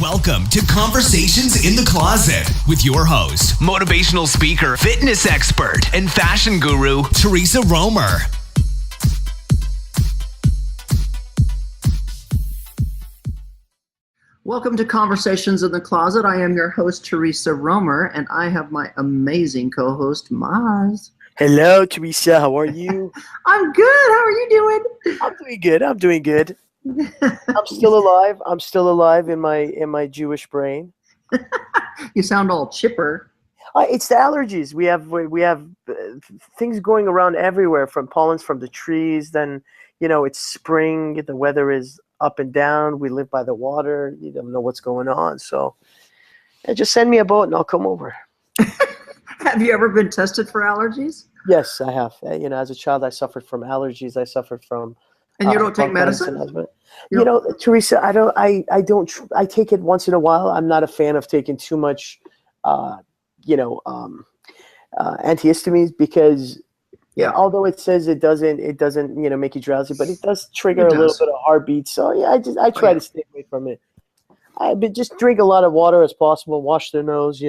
Welcome to Conversations in the Closet with your host, motivational speaker, fitness expert, and fashion guru, Theresa Roemer. Welcome to Conversations in the Closet. I am your host, Theresa Roemer, and I have my amazing co-host, Maz. Hello, Theresa. How are you? I'm good. How are you doing? I'm doing good. I'm still alive in my Jewish brain. You sound all chipper. It's the allergies. We have things going around everywhere, from pollens from the trees. Then it's spring. The weather is up and down. We live by the water. You don't know what's going on. So just send me a boat and I'll come over. Have you ever been tested for allergies? Yes, I have. As a child, I suffered from allergies. I suffered from. And you don't take medicine? Theresa, I take it once in a while. I'm not a fan of taking too much, antihistamines because, although it says it doesn't, make you drowsy, but it does trigger a little bit of heartbeat. So I try to stay away from it. But just drink a lot of water as possible. Wash the nose. I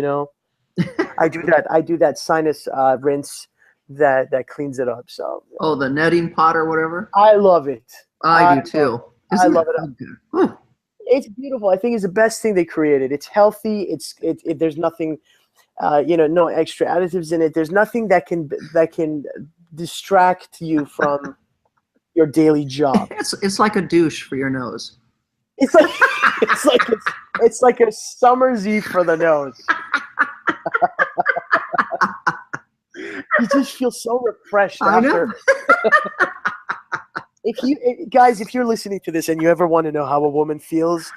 do that. I do that sinus rinse. That cleans it up. So the netting pot or whatever. I love it. I do too. I love it. It's beautiful. I think it's the best thing they created. It's healthy. There's nothing, no extra additives in it. There's nothing that can distract you from your daily job. It's like a douche for your nose. It's like a summer's eve for the nose. You just feel so refreshed after. If you're listening to this and you ever want to know how a woman feels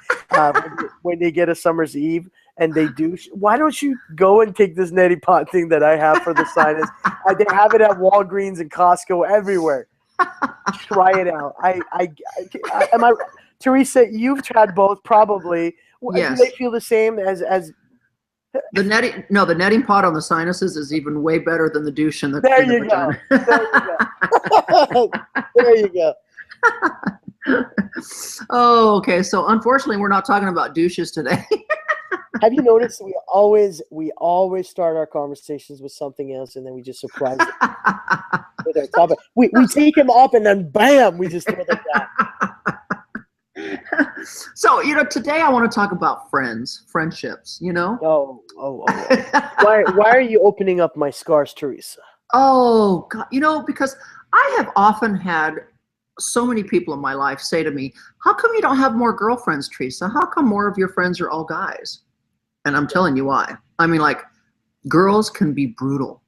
when they get a summer's eve and they douche, why don't you go and take this neti pot thing that I have for the sinus? They have it at Walgreens and Costco everywhere. Try it out. Theresa, you've tried both probably. Yes. Do they feel the same as? The netting pot on the sinuses is even way better than the douche in the There in the you go. vagina. There you go. Oh, okay. So unfortunately, we're not talking about douches today. Have you noticed we always start our conversations with something else and then we just surprise them with our topic. We take them up and then bam, we just throw them down. So, today I want to talk about friendships, Oh. Why are you opening up my scars, Theresa? Oh, God, because I have often had so many people in my life say to me, how come you don't have more girlfriends, Theresa? How come more of your friends are all guys? And I'm telling you why. I mean, girls can be brutal.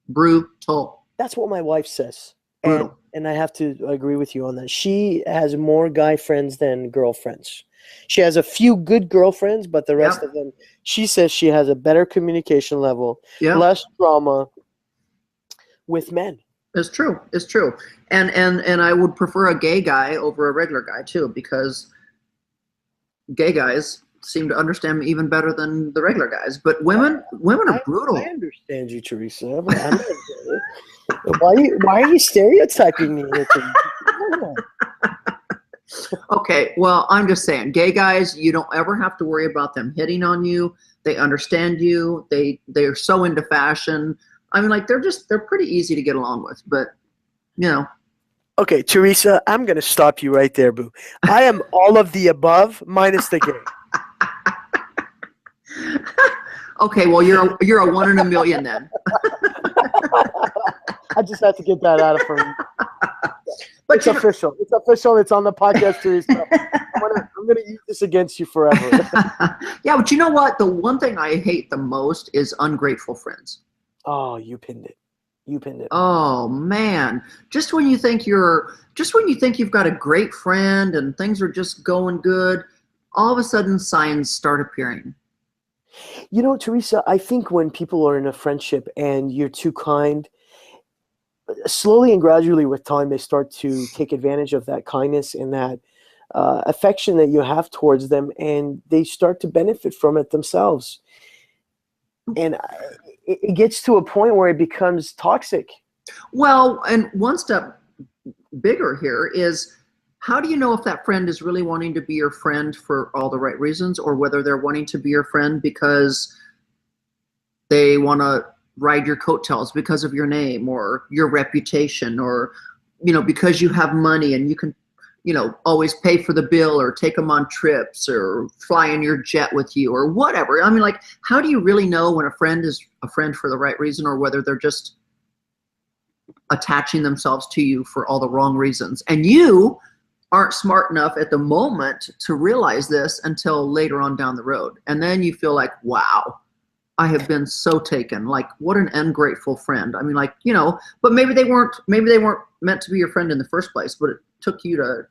Brutal. That's what my wife says. Brutal. And I have to agree with you on that. She has more guy friends than girlfriends. She has a few good girlfriends, but the rest of them, she says she has a better communication level, less drama with men. It's true. And I would prefer a gay guy over a regular guy too, because gay guys seem to understand me even better than the regular guys. But women are brutal. I understand you, Theresa. Why are you stereotyping me? Okay, well, I'm just saying, gay guys, you don't ever have to worry about them hitting on you. They understand you. They're so into fashion. I mean, they're pretty easy to get along with, but Okay, Theresa, I'm gonna stop you right there, boo. I am all of the above minus the gay. Okay, well, you're a 1 in a million then. I just had to get that out of her. But it's official. It's official. It's on the podcast, Theresa. I'm gonna use this against you forever. Yeah, but you know what? The one thing I hate the most is ungrateful friends. Oh, you pinned it. Oh man! Just when you think you've got a great friend and things are just going good, all of a sudden signs start appearing. Theresa, I think when people are in a friendship and you're too kind, slowly and gradually with time, they start to take advantage of that kindness and that affection that you have towards them, and they start to benefit from it themselves. And it gets to a point where it becomes toxic. Well, and one step bigger here is how do you know if that friend is really wanting to be your friend for all the right reasons, or whether they're wanting to be your friend because they want to ride your coattails because of your name or your reputation, or, because you have money and you can, always pay for the bill or take them on trips or fly in your jet with you or whatever. I mean, like, how do you really know when a friend is a friend for the right reason, or whether they're just attaching themselves to you for all the wrong reasons? And you aren't smart enough at the moment to realize this until later on down the road. And then you feel like, wow, I have been so taken. Like, what an ungrateful friend. I mean, like, but maybe they weren't meant to be your friend in the first place, but it took you to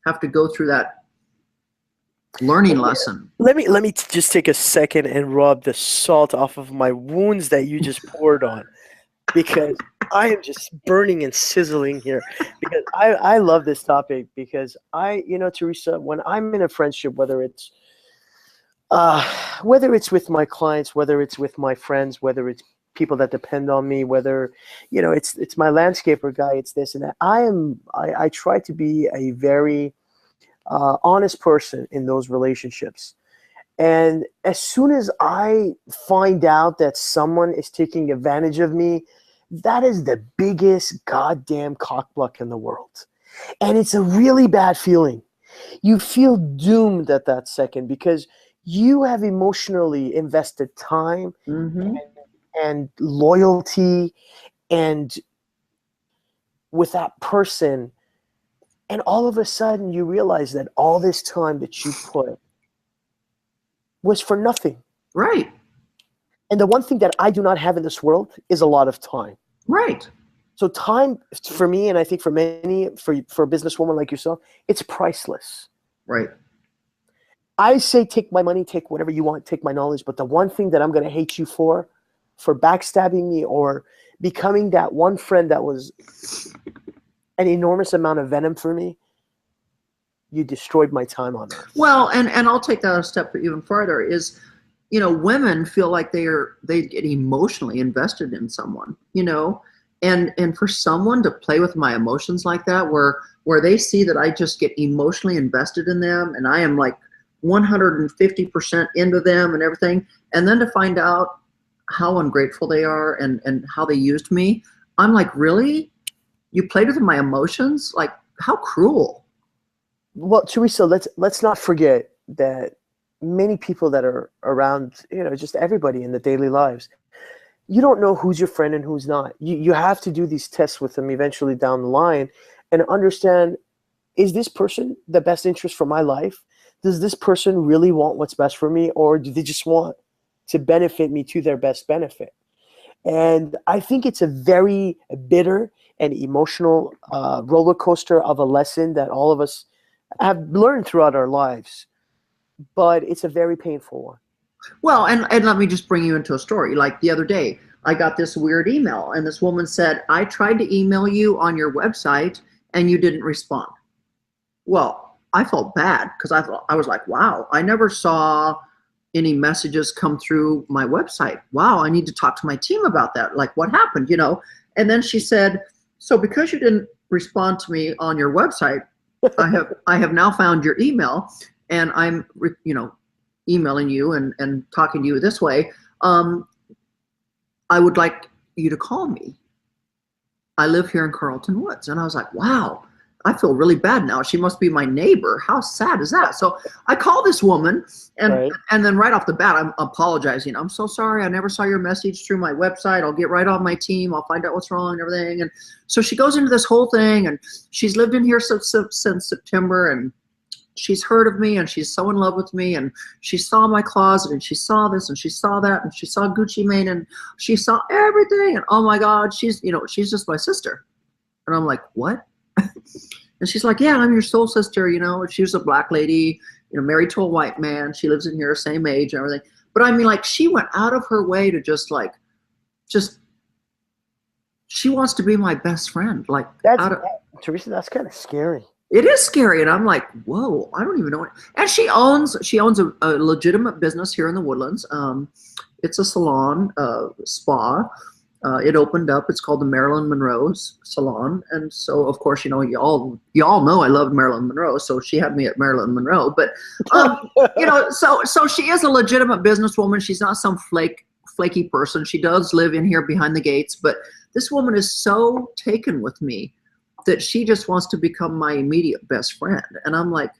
have to go through that learning lesson. Let me just take a second and rub the salt off of my wounds that you just poured on, because I am just burning and sizzling here, because I love this topic, because Theresa, when I'm in a friendship, whether it's with my clients, whether it's with my friends, whether it's people that depend on me, whether, it's my landscaper guy, it's this and that. I try to be a very honest person in those relationships. And as soon as I find out that someone is taking advantage of me, that is the biggest goddamn cockblock in the world. And it's a really bad feeling. You feel doomed at that second, because you have emotionally invested time and loyalty and with that person, and all of a sudden you realize that all this time that you put was for nothing. Right. And the one thing that I do not have in this world is a lot of time. Right. So time for me, and I think for many, for a businesswoman like yourself, it's priceless. Right. I say take my money, take whatever you want, take my knowledge, but the one thing that I'm going to hate you for backstabbing me or becoming that one friend that was an enormous amount of venom for me, you destroyed my time on earth. Well, and I'll take that a step even farther, is, women feel like they get emotionally invested in someone, and for someone to play with my emotions like that, where they see that I just get emotionally invested in them and I am like 150% into them and everything, and then to find out how ungrateful they are and how they used me, I'm like, really? You played with my emotions? Like, how cruel. Well, Theresa, let's not forget that many people that are around, just everybody in the daily lives, you don't know who's your friend and who's not. You have to do these tests with them eventually down the line and understand, is this person the best interest for my life? Does this person really want what's best for me, or do they just want to benefit me to their best benefit? And I think it's a very bitter and emotional roller coaster of a lesson that all of us have learned throughout our lives, but it's a very painful one. Well, and let me just bring you into a story. Like the other day, I got this weird email, and this woman said, I tried to email you on your website and you didn't respond. Well, I felt bad, because I was like, wow, I never saw any messages come through my website. Wow, I need to talk to my team about that. Like, what happened, And then she said, so because you didn't respond to me on your website, I have now found your email, and I'm, emailing you and talking to you this way. I would like you to call me. I live here in Carlton Woods. And I was like, wow, I feel really bad now. She must be my neighbor. How sad is that? So I call this woman, and Right. and then right off the bat, I'm apologizing. I'm so sorry. I never saw your message through my website. I'll get right on my team. I'll find out what's wrong and everything. And so she goes into this whole thing, and she's lived in here since September, and she's heard of me, and she's so in love with me, and she saw my closet, and she saw this, and she saw that, and she saw Gucci Mane, and she saw everything. And oh my God, she's just my sister. And I'm like, what? And she's like, yeah, I'm your soul sister. She was a black lady, married to a white man. She lives in here, same age and everything. But I mean, like, she went out of her way to she wants to be my best friend. Like, Theresa, that's kind of scary. it is scary. And I'm like, whoa, I don't even know. And she owns a legitimate business here in the Woodlands. It's a salon, spa. It opened up. It's called the Marilyn Monroe Salon, and so of course, y'all know I love Marilyn Monroe, so she had me at Marilyn Monroe. But so she is a legitimate businesswoman. She's not some flaky person. She does live in here behind the gates, but this woman is so taken with me that she just wants to become my immediate best friend. And I'm like,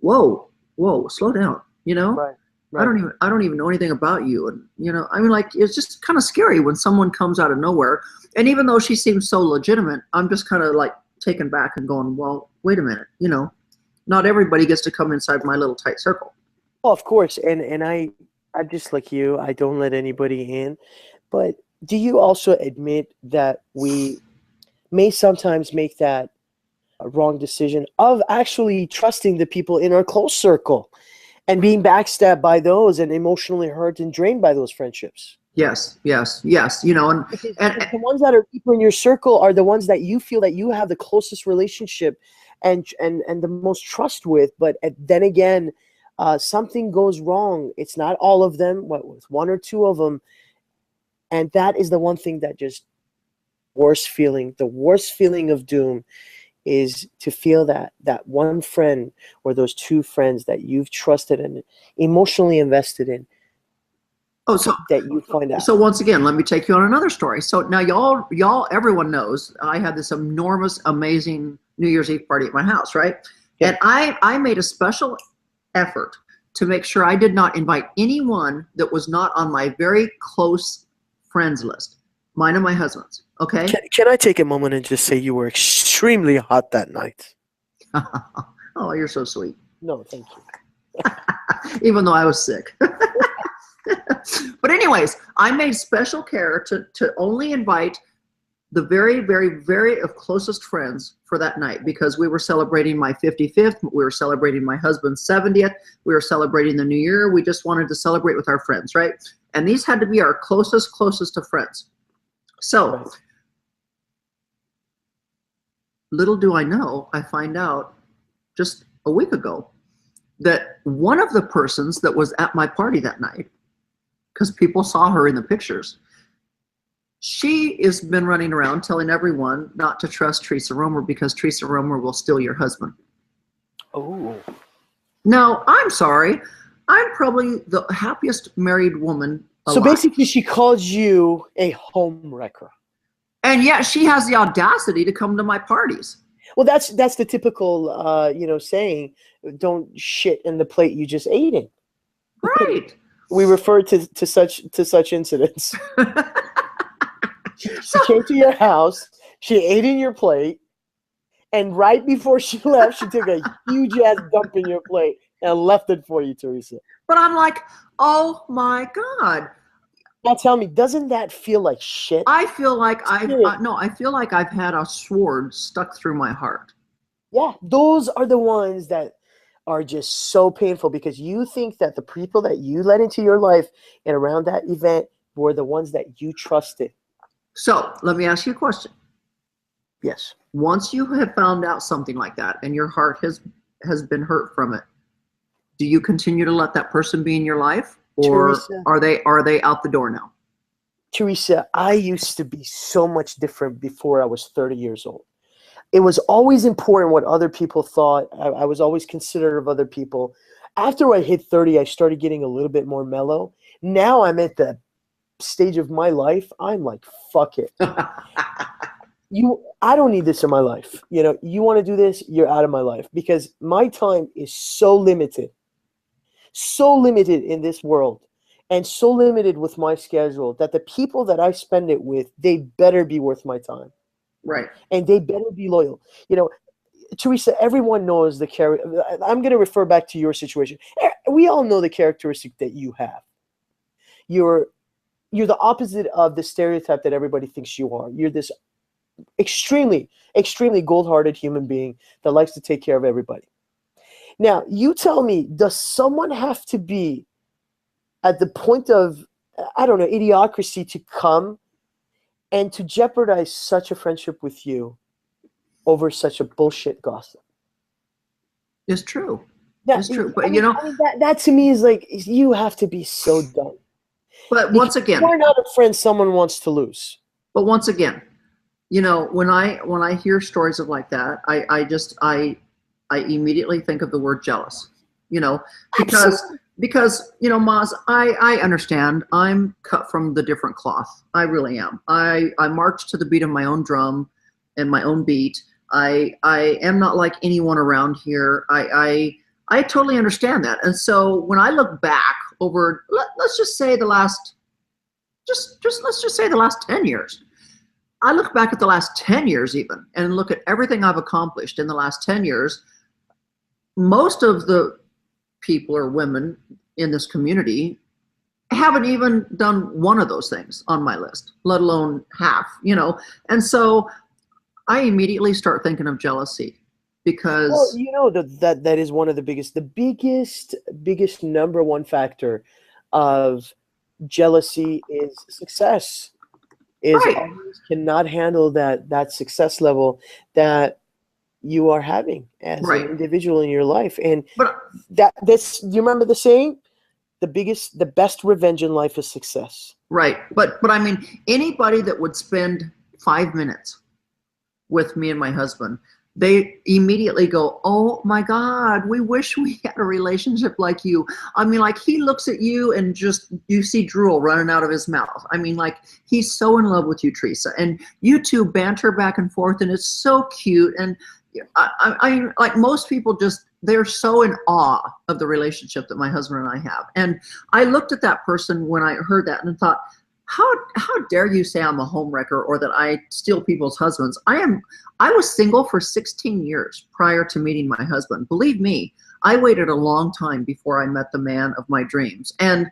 whoa, slow down, Right. I don't even know anything about you. And, I mean, like, it's just kind of scary when someone comes out of nowhere. And even though she seems so legitimate, I'm just kind of like taken back and going, well, wait a minute, not everybody gets to come inside my little tight circle. Oh, of course. And I'm just like you. I don't let anybody in. But do you also admit that we may sometimes make that wrong decision of actually trusting the people in our close circle and being backstabbed by those and emotionally hurt and drained by those friendships? Yes. And the ones that are deeper in your circle are the ones that you feel that you have the closest relationship and the most trust with. But then again, something goes wrong. It's not all of them, with one or two of them. And that is the one thing that just the worst feeling of doom is to feel that one friend or those two friends that you've trusted and emotionally invested in. That you find out. So once again, let me take you on another story. So now everyone knows I had this enormous, amazing New Year's Eve party at my house, right? Yeah. And I made a special effort to make sure I did not invite anyone that was not on my very close friends list, mine and my husband's. Okay. Can I take a moment and just say you were extremely hot that night? Oh, you're so sweet. No, thank you. Even though I was sick. But anyways, I made special care to only invite the very, very, very closest friends for that night, because we were celebrating my 55th. We were celebrating my husband's 70th. We were celebrating the New Year. We just wanted to celebrate with our friends, right? And these had to be our closest of friends. So, right. Little do I know, I find out just a week ago that one of the persons that was at my party that night, because people saw her in the pictures, she has been running around telling everyone not to trust Theresa Roemer because Theresa Roemer will steal your husband. Oh. Now, I'm sorry. I'm probably the happiest married woman alive. So basically she calls you a home wrecker. And yet she has the audacity to come to my parties. Well, that's the typical, saying, don't shit in the plate you just ate in. Right. We refer to such incidents. She came to your house, she ate in your plate, and right before she left, she took a huge ass dump in your plate and left it for you, Theresa. But I'm like, oh my God. Now tell me, doesn't that feel like shit? I feel like I feel like I've had a sword stuck through my heart. Yeah, those are the ones that are just so painful, because you think that the people that you let into your life and around that event were the ones that you trusted. So let me ask you a question. Yes. Once you have found out something like that and your heart has been hurt from it, do you continue to let that person be in your life? Or Theresa, are they out the door now? Theresa, I used to be so much different before I was 30 years old. It was always important what other people thought. I was always considerate of other people. After I hit 30, I started getting a little bit more mellow. Now I'm at the stage of my life, I'm like, fuck it. I don't need this in my life. You want to do this, you're out of my life, because my time is so limited in this world, and so limited with my schedule, that the people that I spend it with, they better be worth my time. Right. And they better be loyal. Theresa, everyone knows the character. I'm going to refer back to your situation. We all know the characteristic that you have. You're the opposite of the stereotype that everybody thinks you are. You're this extremely, extremely gold-hearted human being that likes to take care of everybody. Now, you tell me, does someone have to be at the point of, idiocracy to come and to jeopardize such a friendship with you over such a bullshit gossip? It's true. It's true. But that to me is like, you have to be so dumb. But once again, you're not a friend someone wants to lose. But once again, when I hear stories of like that, I immediately think of the word jealous. You know, because Absolutely. Maz, I understand. I'm cut from the different cloth. I really am. I march to the beat of my own drum and my own beat. I am not like anyone around here. I totally understand that. And so when I look back over, let's just say the last, just let's just say the last 10 years. I look back at the last 10 years even and look at everything I've accomplished in the last 10 years. Most of the people or women in this community haven't even done one of those things on my list, let alone half, And so I immediately start thinking of jealousy Well, because, that is one of the biggest number one factor of jealousy is success. Is right, others cannot handle that success level that you are having as an right. individual in your life. And But do you remember the saying? The best revenge in life is success. right. But I mean, anybody that would spend 5 minutes with me and my husband, they immediately go, "Oh my God, we wish we had a relationship like you." I mean, like he looks at you and just you see drool running out of his mouth. I mean, like he's so in love with you, Teresa, and you two banter back and forth, and it's so cute. And I like most people just they're so in awe of the relationship that my husband and I have. And I looked at that person when I heard that and thought, how dare you say I'm a homewrecker or that I steal people's husbands? I was single for 16 years prior to meeting my husband. Believe me, I waited a long time before I met the man of my dreams. And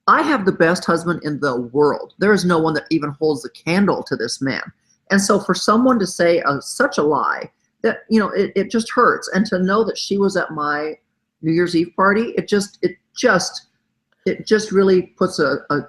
I have the best husband in the world. There is no one that even holds a candle to this man. And so for someone to say such a lie that, it just hurts. And to know that she was at my New Year's Eve party, it just really puts an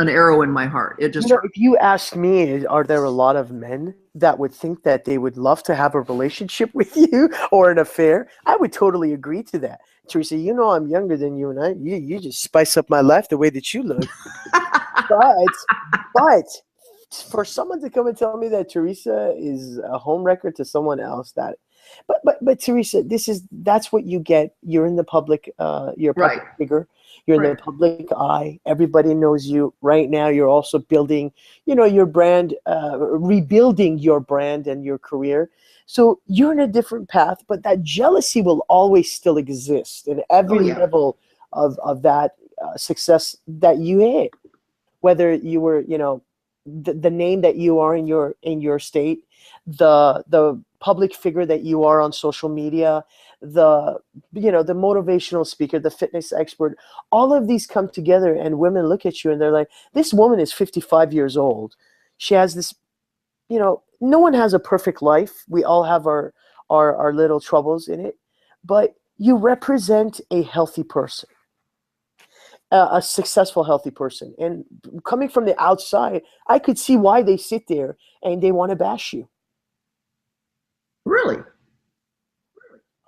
arrow in my heart. It just hurts. If you ask me, are there a lot of men that would think that they would love to have a relationship with you or an affair? I would totally agree to that. Teresa, I'm younger than you, and you just spice up my life the way that you look. but for someone to come and tell me that Teresa is a homewrecker to someone else, but Teresa, that's what you get. You're in the public, you're a public Right. figure. You're in Right. the public eye. Everybody knows you right now. You're also building, your brand, rebuilding your brand and your career. So you're in a different path, but that jealousy will always still exist in Oh every yeah. level of that success that you had. Whether you were, the name that you are in your state, the public figure that you are on social media, the motivational speaker, the fitness expert, all of these come together and women look at you and they're like, this woman is 55 years old. She has this, no one has a perfect life. We all have our little troubles in it, but you represent a healthy person, a successful, healthy person. And coming from the outside, I could see why they sit there and they want to bash you. Really.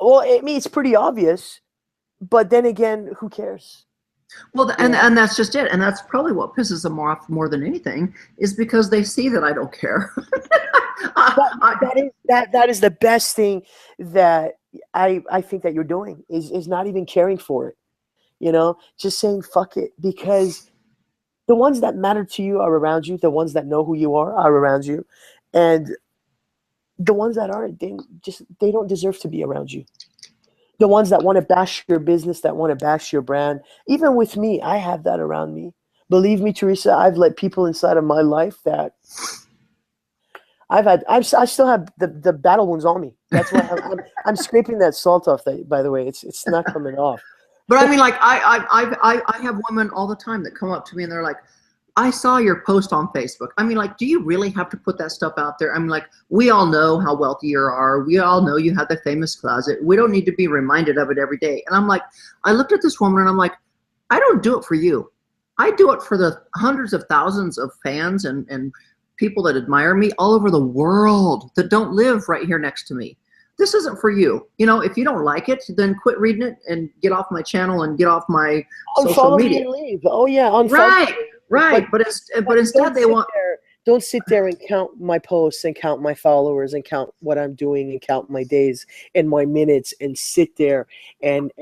Well, I mean, it's pretty obvious, but then again, who cares? Well, and that's just it. And that's probably what pisses them off more than anything is because they see that I don't care. That is the best thing that I think that you're doing is not even caring for it. Just saying fuck it, because the ones that matter to you are around you. The ones that know who you are around you, and the ones that aren't, they don't deserve to be around you. The ones that want to bash your business, that want to bash your brand, even with me, I have that around me. Believe me, Teresa, I've let people inside of my life that I still have the battle wounds on me. That's why I'm scraping that salt off. That, by the way, it's not coming off. But I mean, like I have women all the time that come up to me and they're like, I saw your post on Facebook. I mean, like, do you really have to put that stuff out there? I mean, like, we all know how wealthy you are. We all know you have the famous closet. We don't need to be reminded of it every day. And I'm like, I looked at this woman and I'm like, I don't do it for you. I do it for the hundreds of thousands of fans and people that admire me all over the world that don't live right here next to me. This isn't for you. If you don't like it, then quit reading it and get off my channel and get off my social Unfollow me media. and leave. Oh yeah, unfollow. Right. Right, but instead they want. Don't sit there and count my posts and count my followers and count what I'm doing and count my days and my minutes and sit there and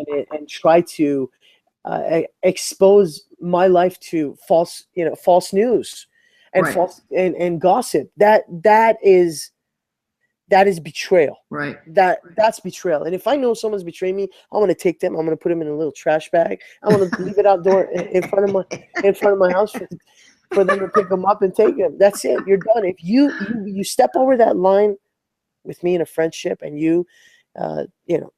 try to expose my life to false news and Right. false and gossip. That is betrayal. Right. That's betrayal. And if I know someone's betraying me, I'm going to take them. I'm going to put them in a little trash bag. I'm going to leave it outdoor in front of my house for them to pick them up and take them. That's it. You're done. If you step over that line with me in a friendship and you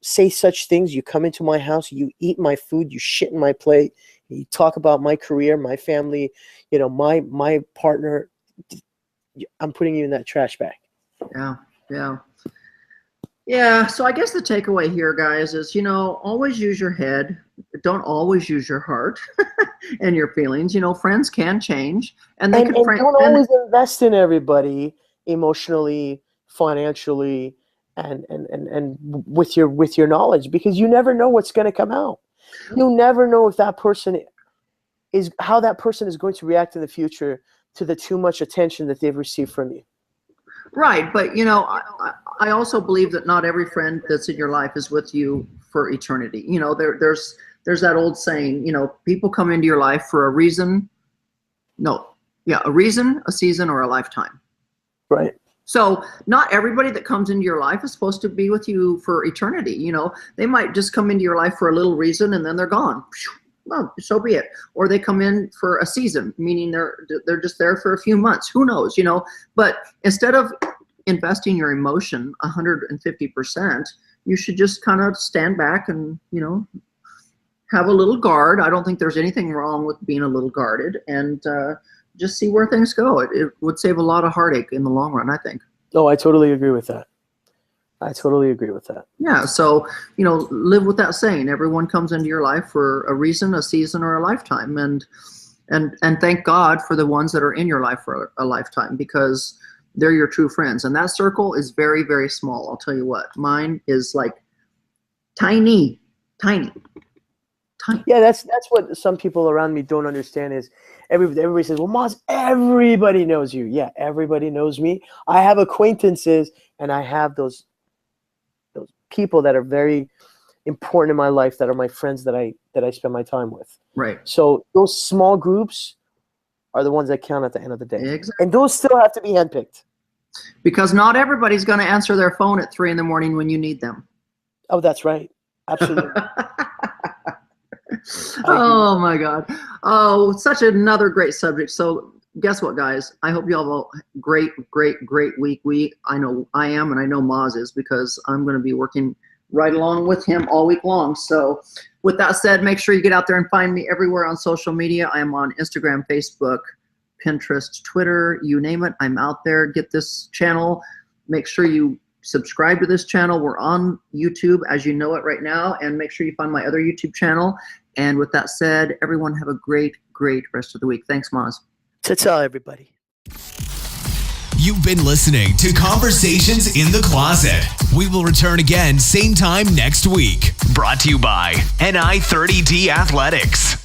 say such things, you come into my house, you eat my food, you shit in my plate, you talk about my career, my family, my partner, I'm putting you in that trash bag. Yeah. So I guess the takeaway here, guys, is, always use your head. Don't always use your heart and your feelings. Friends can change, and they can. Don't always invest in everybody emotionally, financially, and with your knowledge, because you never know what's going to come out. You never know if how that person is going to react in the future to the too much attention that they've received from you. Right, but I also believe that not every friend that's in your life is with you for eternity. There's that old saying, people come into your life for a reason. A reason, a season, or a lifetime. Right. So not everybody that comes into your life is supposed to be with you for eternity. They might just come into your life for a little reason and then they're gone. Well, so be it. Or they come in for a season, meaning they're just there for a few months. Who knows, But instead of investing your emotion 150%, you should just kind of stand back and, have a little guard. I don't think there's anything wrong with being a little guarded, and just see where things go. It would save a lot of heartache in the long run, I think. Oh, I totally agree with that. Yeah, so, live with that saying. Everyone comes into your life for a reason, a season, or a lifetime. And thank God for the ones that are in your life for a lifetime, because they're your true friends. And that circle is very, very small. I'll tell you what. Mine is like tiny. Yeah, that's what some people around me don't understand is everybody says, well, Maz, everybody knows you. Yeah, everybody knows me. I have acquaintances, and I have those people that are very important in my life, that are my friends, that I spend my time with. Right. So those small groups are the ones that count at the end of the day. Exactly. And those still have to be handpicked. Because not everybody's going to answer their phone at 3 a.m. when you need them. Oh, that's right. Absolutely. Oh my God. Oh, such another great subject. So guess what, guys? I hope you all have a great, great, great week. I know I am, and I know Maz is, because I'm going to be working right along with him all week long. So with that said, make sure you get out there and find me everywhere on social media. I am on Instagram, Facebook, Pinterest, Twitter, you name it. I'm out there. Get this channel. Make sure you subscribe to this channel. We're on YouTube as you know it right now, and make sure you find my other YouTube channel. And with that said, everyone have a great, great rest of the week. Thanks, Maz. Ta-ta, everybody. You've been listening to Conversations in the Closet. We will return again same time next week. Brought to you by NI30D Athletics.